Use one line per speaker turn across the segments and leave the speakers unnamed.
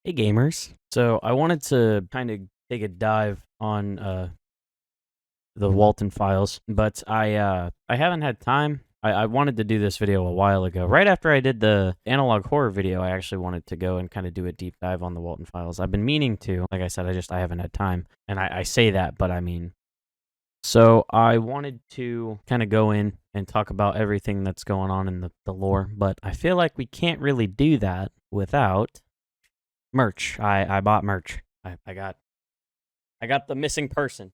Hey gamers. So I wanted to kind of take a dive on the Walten Files, but I haven't had time. I wanted to do this video a while ago. Right after I did the analog horror video, I actually wanted to go and kind of do a deep dive on the Walten Files. I've been meaning to. Like I said, I haven't had time. And I say that, but I mean, so I wanted to kind of go in and talk about everything that's going on in the lore, but I feel like we can't really do that without merch. I bought merch. I got the missing person.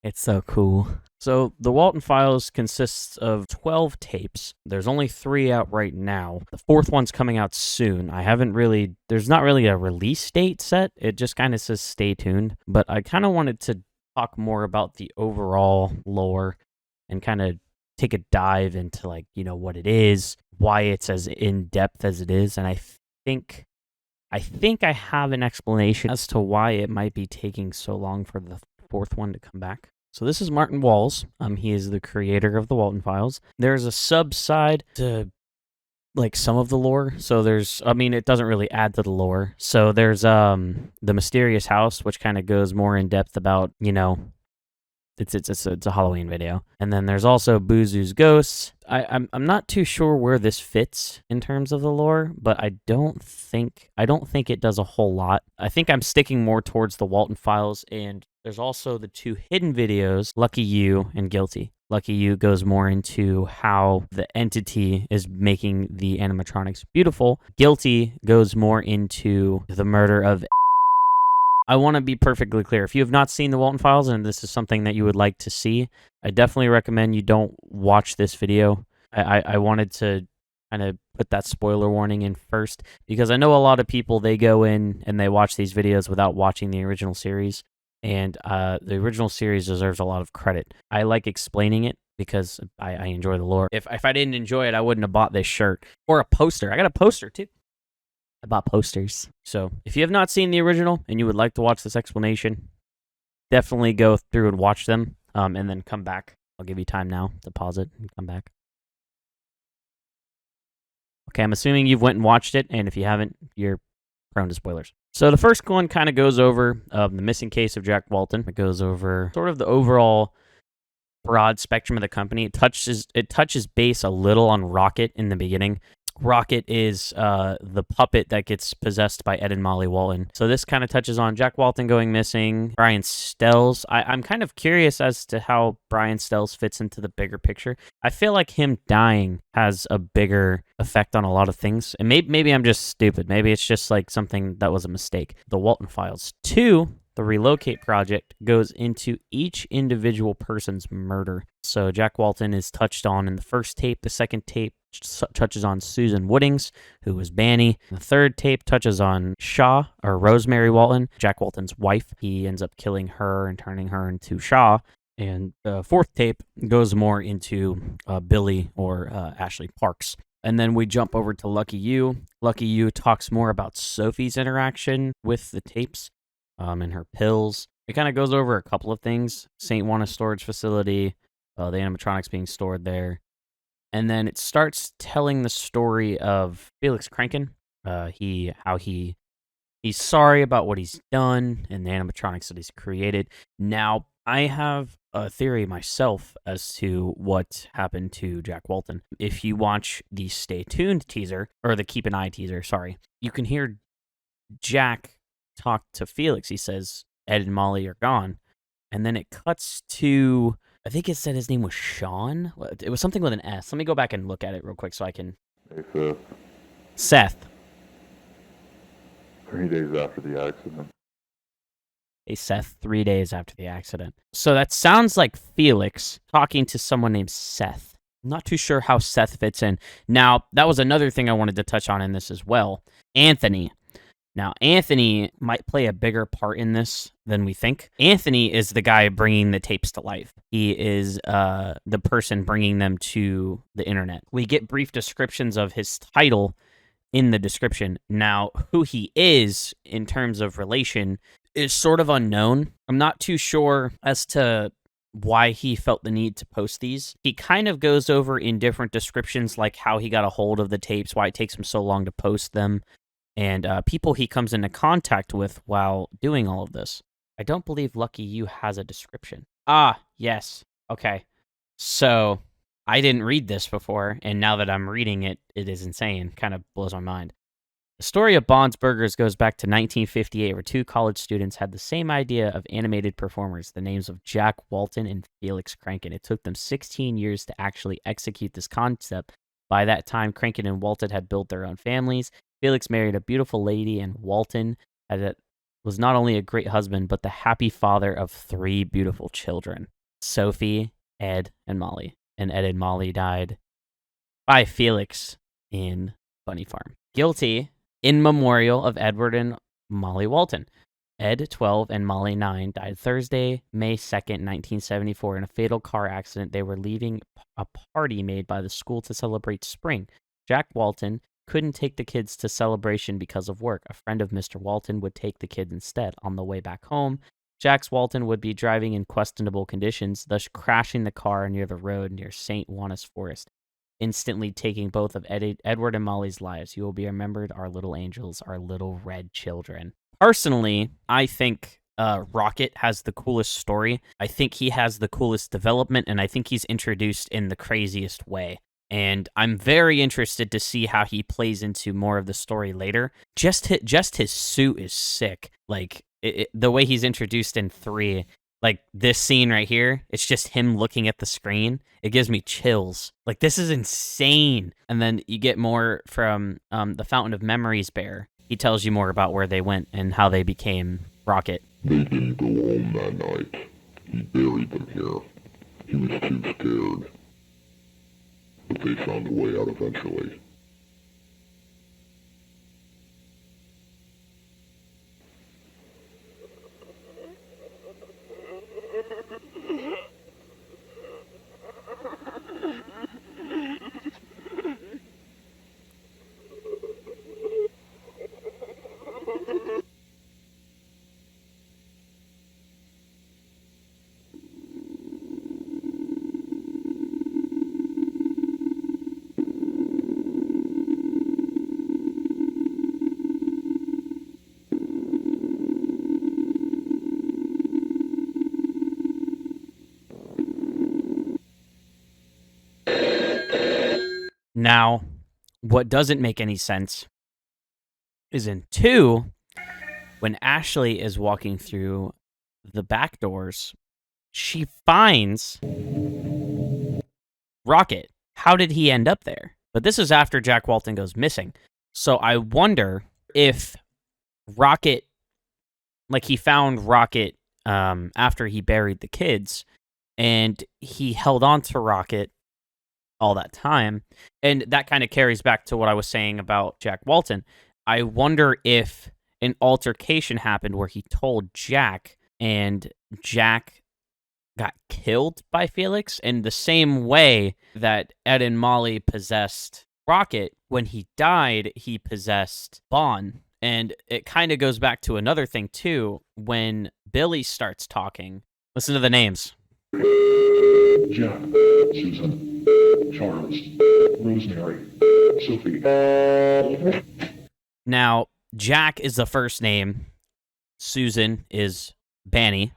It's so cool. So the Walten Files consists of 12 tapes. There's only 3 out right now. The 4th one's coming out soon. There's not really a release date set. It just kind of says stay tuned. But I kind of wanted to talk more about the overall lore and kind of take a dive into what it is, why it's as in-depth as it is. And I think I have an explanation as to why it might be taking so long for the 4th one to come back. So this is Martin Walls. He is the creator of the Walten Files. There's a sub-side to some of the lore. So it doesn't really add to the lore. So there's the mysterious house, which kind of goes more in depth about, it's a Halloween video. And then there's also Buzu's Ghosts. I'm not too sure where this fits in terms of the lore, but I don't think it does a whole lot. I think I'm sticking more towards the Walten Files, and there's also the 2 hidden videos, Lucky You and Guilty. Lucky You goes more into how the entity is making the animatronics beautiful. Guilty goes more into the murder of... I want to be perfectly clear. If you have not seen the Walten Files and this is something that you would like to see, I definitely recommend you don't watch this video. I wanted to kind of put that spoiler warning in first, because I know a lot of people, they go in and they watch these videos without watching the original series, and the original series deserves a lot of credit. I like explaining it because I enjoy the lore. If I didn't enjoy it, I wouldn't have bought this shirt or a poster. I got a poster too. I bought posters. So if you have not seen the original and you would like to watch this explanation, definitely go through and watch them, and then come back. I'll give you time now to pause it and come back. Okay, I'm assuming you've went and watched it, and if you haven't, you're prone to spoilers. So the first one kind of goes over the missing case of Jack Walten. It goes over sort of the overall broad spectrum of the company. It touches base a little on Rocket in the beginning. Rocket is the puppet that gets possessed by Ed and Molly Walton. So this kind of touches on Jack Walton going missing, Brian Stells. I'm kind of curious as to how Brian Stells fits into the bigger picture. I feel like him dying has a bigger effect on a lot of things. And maybe I'm just stupid. Maybe it's just like something that was a mistake. The Walten Files 2, the Relocate Project, goes into each individual person's murder. So Jack Walton is touched on in the first tape. The second tape touches on Susan Woodings, who was Banny. The third tape touches on Shaw, or Rosemary Walton, Jack Walton's wife. He ends up killing her and turning her into Shaw. And the 4th tape goes more into Billy, or Ashley Parks. And then we jump over to Lucky You. Lucky You talks more about Sophie's interaction with the tapes and her pills. It kind of goes over a couple of things. St. Juana storage facility, the animatronics being stored there. And then it starts telling the story of Felix Kranken. He's sorry about what he's done and the animatronics that he's created. Now, I have a theory myself as to what happened to Jack Walton. If you watch the Stay Tuned teaser, or the Keep an Eye teaser, sorry, you can hear Jack talk to Felix. He says, Ed and Molly are gone. And then it cuts to... I think it said his name was Sean. It was something with an S. Let me go back and look at it real quick so I can...
Hey,
Seth.
3 days after the accident.
Hey, Seth, 3 days after the accident. So that sounds like Felix talking to someone named Seth. I'm not too sure how Seth fits in. Now, that was another thing I wanted to touch on in this as well. Anthony. Now, Anthony might play a bigger part in this than we think. Anthony is the guy bringing the tapes to life. He is the person bringing them to the internet. We get brief descriptions of his title in the description. Now, who he is in terms of relation is sort of unknown. I'm not too sure as to why he felt the need to post these. He kind of goes over in different descriptions, like how he got a hold of the tapes, why it takes him so long to post them, and people he comes into contact with while doing all of this. I don't believe Lucky You has a description. Ah, yes. Okay. So I didn't read this before, and now that I'm reading it, it is insane. Kind of blows my mind. The story of Bond's Burgers goes back to 1958, where two college students had the same idea of animated performers, the names of Jack Walton and Felix Kranken. It took them 16 years to actually execute this concept. By that time, Kranken and Walton had built their own families. Felix married a beautiful lady, and Walton was not only a great husband, but the happy father of 3 beautiful children, Sophie, Ed, and Molly. And Ed and Molly died by Felix in Bunny Farm. Guilty in memorial of Edward and Molly Walton. Ed, 12, and Molly, 9, died Thursday, May 2nd, 1974, in a fatal car accident. They were leaving a party made by the school to celebrate spring. Jack Walton couldn't take the kids to celebration because of work. A friend of Mr. Walton would take the kids instead. On the way back home, Jack Walton would be driving in questionable conditions, thus crashing the car near the road near St. Juanas Forest, instantly taking both of Edward and Molly's lives. You will be remembered, our little angels, our little red children. Personally, I think Rocket has the coolest story. I think he has the coolest development, and I think he's introduced in the craziest way. And I'm very interested to see how he plays into more of the story later. Just his suit is sick. Like, the way he's introduced in 3, like this scene right here, it's just him looking at the screen. It gives me chills. Like, this is insane. And then you get more from the Fountain of Memories bear. He tells you more about where they went and how they became Rocket.
They didn't go home that night. He buried them here. He was too scared. But they found a way out eventually.
Now, what doesn't make any sense is in 2, when Ashley is walking through the back doors, she finds Rocket. How did he end up there? But this is after Jack Walton goes missing. So I wonder if Rocket, like, he found Rocket after he buried the kids, and he held on to Rocket all that time. And that kind of carries back to what I was saying about Jack Walton. I wonder if an altercation happened where he told Jack, and Jack got killed by Felix in the same way that Ed and Molly possessed Rocket. When he died, he possessed Bond. And it kind of goes back to another thing, too, when Billy starts talking. Listen to the names.
Jack, Susan, Charles, Rosemary, Sophie.
Now, Jack is the first name. Susan is Banny.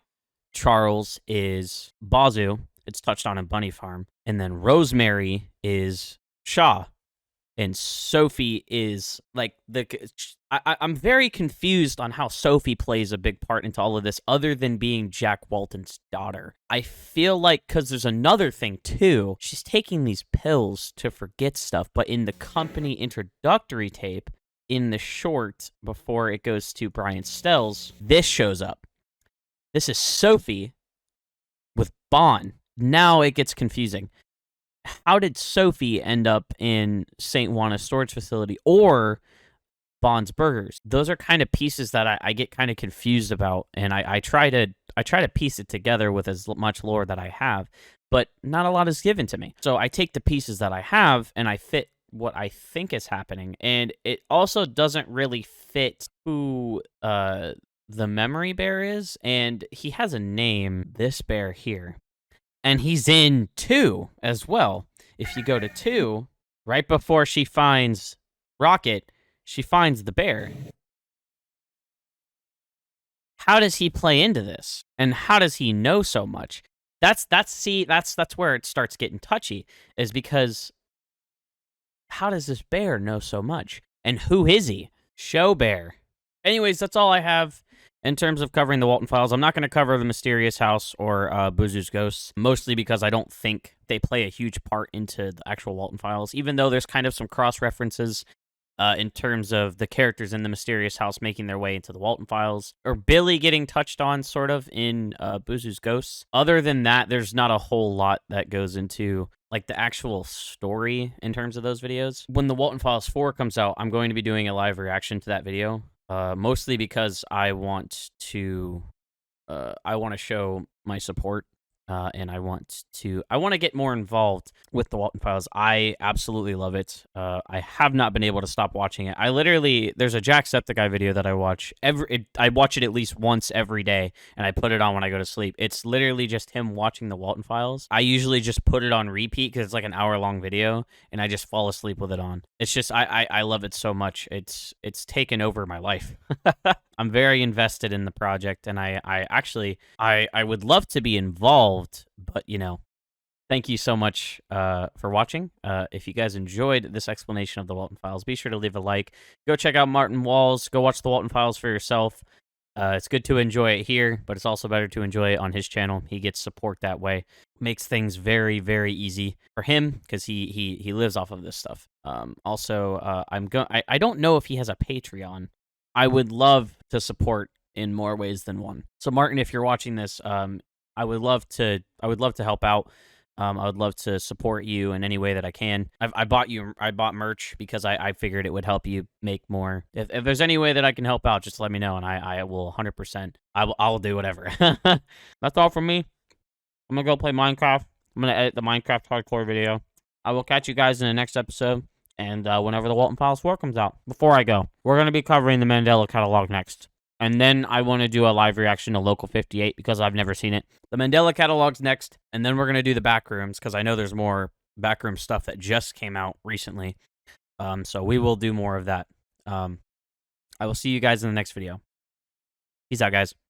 Charles is Bazoo. It's touched on in Bunny Farm. And then Rosemary is Shaw. And Sophie is like I'm very confused on how Sophie plays a big part into all of this, other than being Jack Walton's daughter. I feel like, because there's another thing too, she's taking these pills to forget stuff, but in the company introductory tape, in the short before it goes to Brian Stells, this shows up. This is Sophie with Bond. Now it gets confusing. How did Sophie end up in St. Juana's storage facility or Bond's Burgers? Those are kind of pieces that I get kind of confused about, and I try to piece it together with as much lore that I have, but not a lot is given to me. So I take the pieces that I have and I fit what I think is happening, and it also doesn't really fit who the memory bear is, and he has a name, this bear here. And he's in 2 as well. If you go to 2, right before she finds Rocket, she finds the bear. How does he play into this? And how does he know so much? That's where it starts getting touchy, is because how does this bear know so much? And who is he? Show bear. Anyways, that's all I have in terms of covering the Walten Files. I'm not going to cover the Mysterious House or Buzu's Ghosts, mostly because I don't think they play a huge part into the actual Walten Files, even though there's kind of some cross-references in terms of the characters in the Mysterious House making their way into the Walten Files, or Billy getting touched on, sort of, in Buzu's Ghosts. Other than that, there's not a whole lot that goes into like the actual story in terms of those videos. When the Walten Files 4 comes out, I'm going to be doing a live reaction to that video, mostly because I want to show my support. And I want to get more involved with the Walten Files. I absolutely love it. I have not been able to stop watching it. There's a Jacksepticeye video that I watch. I watch it at least once every day, and I put it on when I go to sleep. It's literally just him watching the Walten Files. I usually just put it on repeat because it's like an hour-long video, and I just fall asleep with it on. It's just, I love it so much. It's taken over my life. I'm very invested in the project, and I would love to be involved, but, thank you so much for watching. If you guys enjoyed this explanation of the Walten Files, be sure to leave a like. Go check out Martin Walls. Go watch the Walten Files for yourself. It's good to enjoy it here, but it's also better to enjoy it on his channel. He gets support that way. Makes things very, very easy for him because he lives off of this stuff. Also, I don't know if he has a Patreon. I would love to support in more ways than one. So Martin, if you're watching this, I would love to help out. I would love to support you in any way that I can. I bought merch because I figured it would help you make more. If there's any way that I can help out, just let me know, and I will 100%. I'll do whatever. That's all from me. I'm gonna go play Minecraft. I'm gonna edit the Minecraft hardcore video. I will catch you guys in the next episode. And whenever the Walten Files 4 comes out. Before I go, we're going to be covering the Mandela Catalog next. And then I want to do a live reaction to Local 58 because I've never seen it. The Mandela Catalog's next, and then we're going to do the Backrooms because I know there's more Backroom stuff that just came out recently. So we will do more of that. I will see you guys in the next video. Peace out, guys.